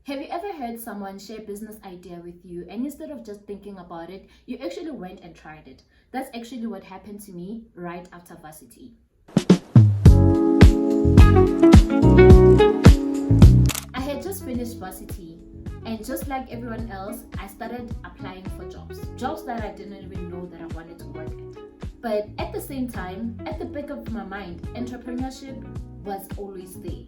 Have you ever heard someone share a business idea with you and instead of just thinking about it, you actually went and tried it? That's actually what happened to me right after varsity. I had just finished varsity and just like everyone else, I started applying for jobs that I didn't even know that I wanted to work at. But at the same time, at the back of my mind, entrepreneurship was always there.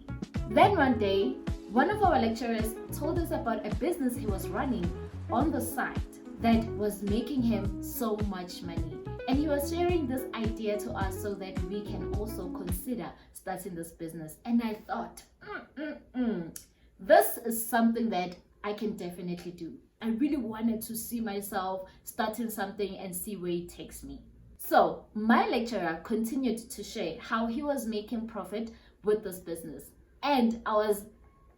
Then one day, one of our lecturers told us about a business he was running on the side that was making him so much money. And he was sharing this idea to us so that we can also consider starting this business. And I thought, this is something that I can definitely do. I really wanted to see myself starting something and see where it takes me. So my lecturer continued to share how he was making profit with this business. And I was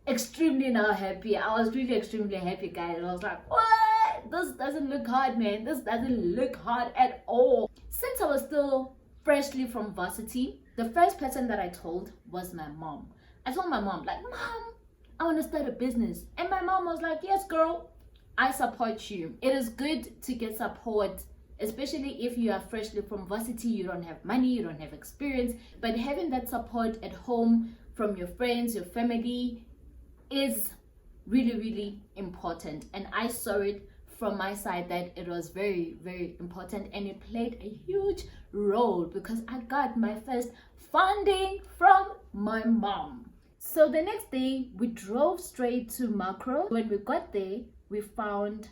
extremely now happy. I was really extremely happy, guys. I was like, what? This doesn't look hard, man. This doesn't look hard at all. Since I was still freshly from varsity, the first person that I told was my mom. I told my mom, like, Mom, I want to start a business. And my mom was like, yes, girl, I support you. It is good to get support, especially if you are freshly from varsity, you don't have money, you don't have experience, but having that support at home from your friends, your family is really, really important. And I saw it from my side that it was very, very important, and it played a huge role because I got my first funding from my mom. So the next day we drove straight to Makro. When we got there, we found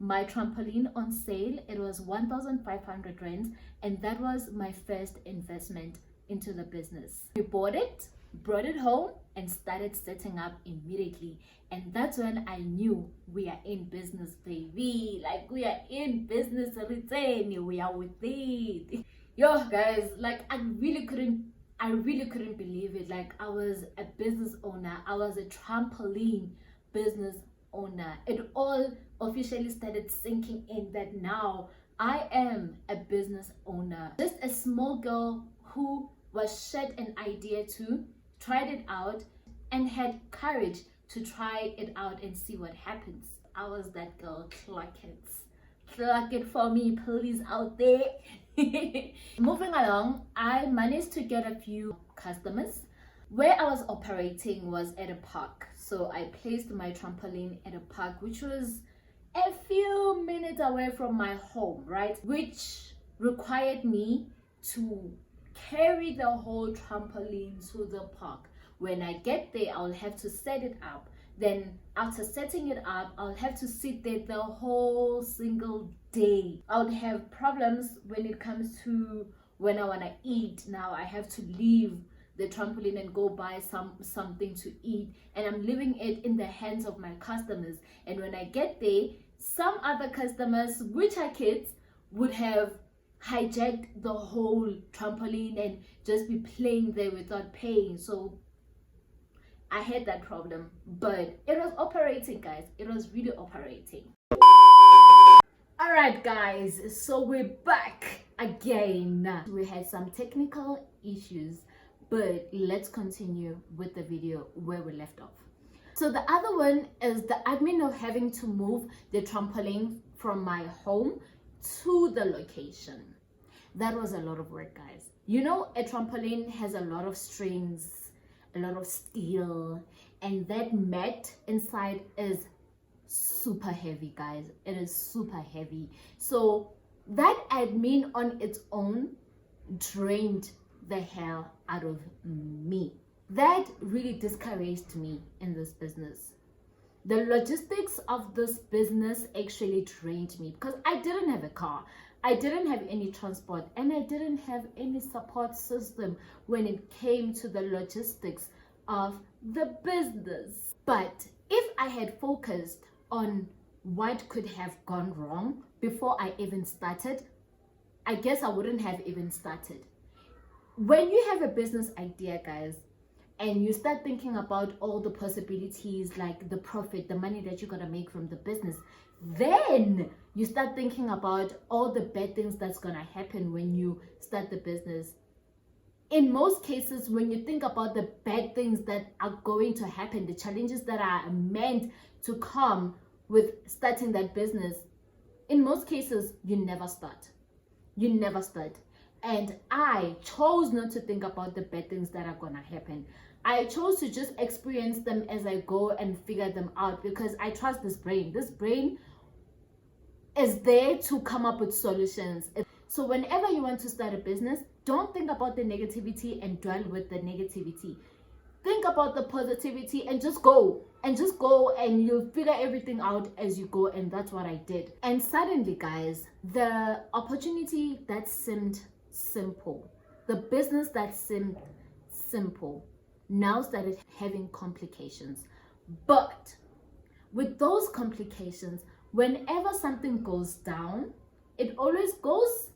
my trampoline on sale. It was 1,500 rands, and that was my first investment into the business. We bought it, brought it home, and started setting up immediately. And that's when I knew we are in business, baby. Like, we are in business, everything. We are with it. Yo, guys, like, I really couldn't believe it. Like, I was a business owner. I was a trampoline business owner. It all officially started sinking in that now I am a business owner. Just a small girl who was shared an idea to, tried it out, and had courage to try it out and see what happens. I was that girl. Clock it for me, please, out there. Moving along, I managed to get a few customers. Where I was operating was at a park, so I placed my trampoline at a park which was a few minutes away from my home, right? Which required me to carry the whole trampoline to the park. When I get there, I'll have to set it up. Then after setting it up, I'll have to sit there the whole single day. I'll have problems when it comes to when I want to eat. Now I have to leave the trampoline and go buy something to eat, and I'm leaving it in the hands of my customers. And when I get there, some other customers, which are kids, would have hijacked the whole trampoline and just be playing there without paying. So I had that problem, but it was operating, guys. It was really operating. All right, guys, so we're back again. We had some technical issues, but let's continue with the video where we left off. So the other one is the admin of having to move the trampoline from my home to the location. That was a lot of work, guys. You know, a trampoline has a lot of strings, a lot of steel, and that mat inside is super heavy, guys. It is super heavy. So that admin on its own drained the hell out of me. That really discouraged me in this business. The logistics of this business actually drained me because I didn't have a car, I didn't have any transport, and I didn't have any support system when it came to the logistics of the business. But if I had focused on what could have gone wrong before I even started, I guess I wouldn't have even started. When you have a business idea, guys, and you start thinking about all the possibilities, like the profit, the money that you're gonna make from the business, then you start thinking about all the bad things that's gonna happen when you start the business. in most cases, when you think about the bad things that are going to happen, the challenges that are meant to come with starting that business, in most cases, you never start. You never start. And I chose not to think about the bad things that are gonna happen. I chose to just experience them as I go and figure them out, because I trust this brain. This brain is there to come up with solutions. So whenever you want to start a business, don't think about the negativity and dwell with the negativity. Think about the positivity and just go. And just go, and you'll figure everything out as you go. And that's what I did. And suddenly, guys, the opportunity that seemed simple, the business that seemed simple, now started having complications. But with those complications, whenever something goes down, it always goes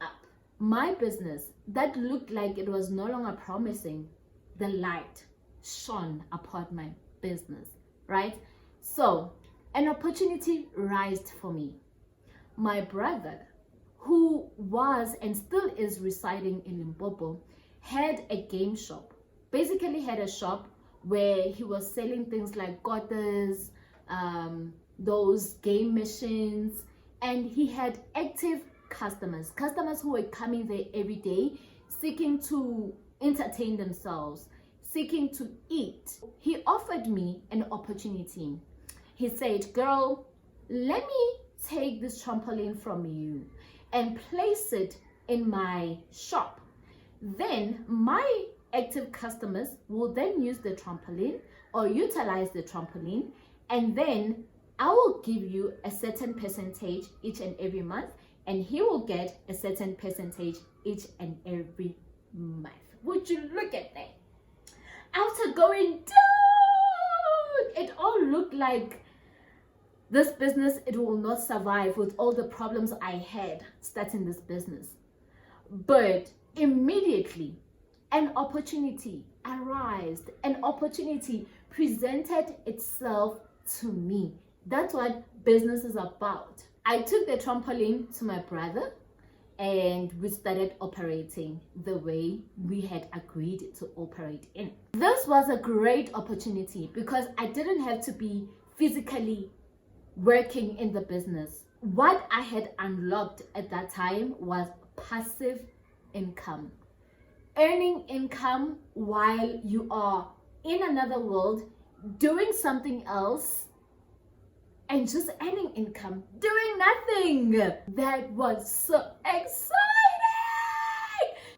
up. My business that looked like it was no longer promising, the light shone upon my business, right? So an opportunity rised for me. My brother, who was and still is residing in Limpopo, had a game shop. Basically had a shop where he was selling things like quarters, those game machines, and he had active customers who were coming there every day, seeking to entertain themselves, seeking to eat. He offered me an opportunity. He said, girl, let me take this trampoline from you and place it in my shop. Then my active customers will then use the trampoline or utilize the trampoline, and then I will give you a certain percentage each and every month, and he will get a certain percentage each and every month. Would you look at that? After going down, it all looked like this business, it will not survive with all the problems I had starting this business. But immediately, an opportunity arose, an opportunity presented itself to me. That's what business is about. I took the trampoline to my brother and we started operating the way we had agreed to operate in. This was a great opportunity because I didn't have to be physically working in the business. What I had unlocked at that time was passive income. Earning income while you are in another world, doing something else, and just earning income, doing nothing. That was so exciting.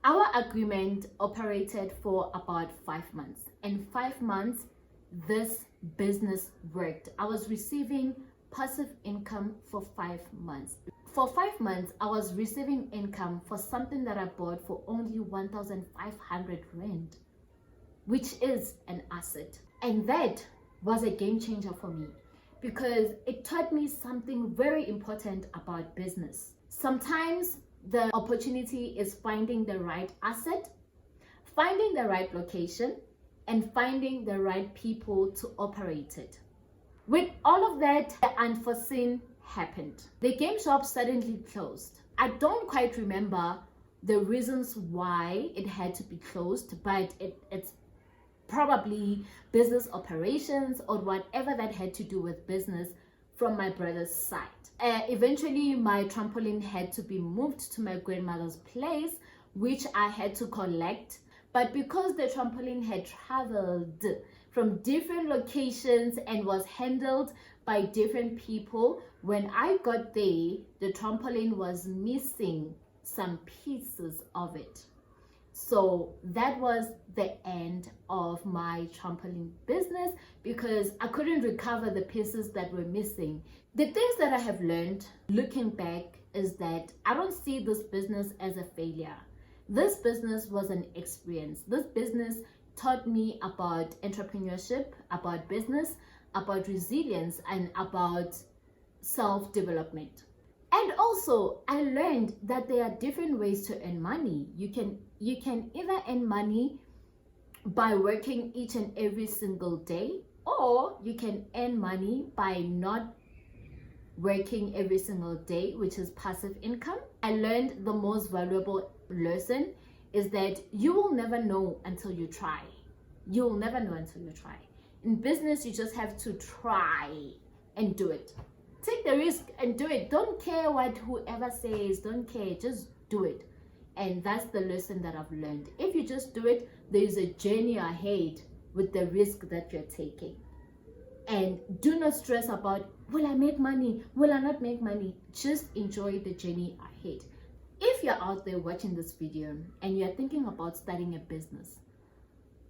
Our agreement operated for about 5 months. In 5 months, this business worked. I was receiving passive income for 5 months. For 5 months, I was receiving income for something that I bought for only 1,500 rand, which is an asset. And that was a game changer for me because it taught me something very important about business. Sometimes the opportunity is finding the right asset, finding the right location, and finding the right people to operate it. With all of that, the unforeseen happened. The game shop suddenly closed. I don't quite remember the reasons why it had to be closed, but it's probably business operations or whatever that had to do with business from my brother's side. Eventually, my trampoline had to be moved to my grandmother's place, which I had to collect. But because the trampoline had traveled from different locations and was handled by different people, when I got there, the trampoline was missing some pieces of it. So that was the end of my trampoline business because I couldn't recover the pieces that were missing. The things that I have learned looking back is that I don't see this business as a failure. This business was an experience. This business taught me about entrepreneurship, about business, about resilience, and about self-development. And also, I learned that there are different ways to earn money. You can either earn money by working each and every single day, or you can earn money by not working every single day, which is passive income. I learned the most valuable lesson is that you will never know until you try. You will never know until you try. In business, you just have to try and do it. Take the risk and do it. Don't care what whoever says. Don't care. Just do it. And that's the lesson that I've learned. If you just do it, there's a journey ahead with the risk that you're taking. And do not stress about, will I make money? Will I not make money? Just enjoy the journey ahead. If you're out there watching this video and you're thinking about starting a business,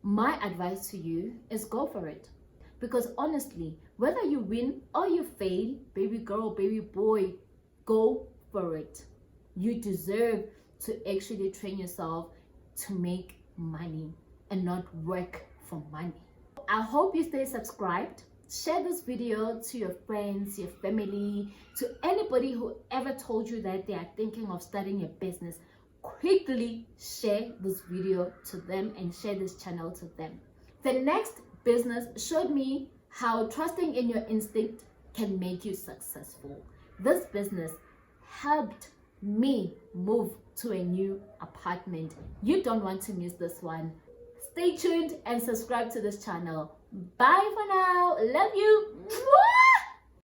my advice to you is go for it. Because honestly, whether you win or you fail, baby girl, baby boy, go for it. You deserve to actually train yourself to make money and not work for money. I hope you stay subscribed. Share this video to your friends, your family, to anybody who ever told you that they are thinking of starting a business. Quickly share this video to them and share this channel to them. The next business showed me how trusting in your instinct can make you successful. This business helped me move to a new apartment. You don't want to miss this one. Stay tuned and subscribe to this channel. Bye for now. Love you.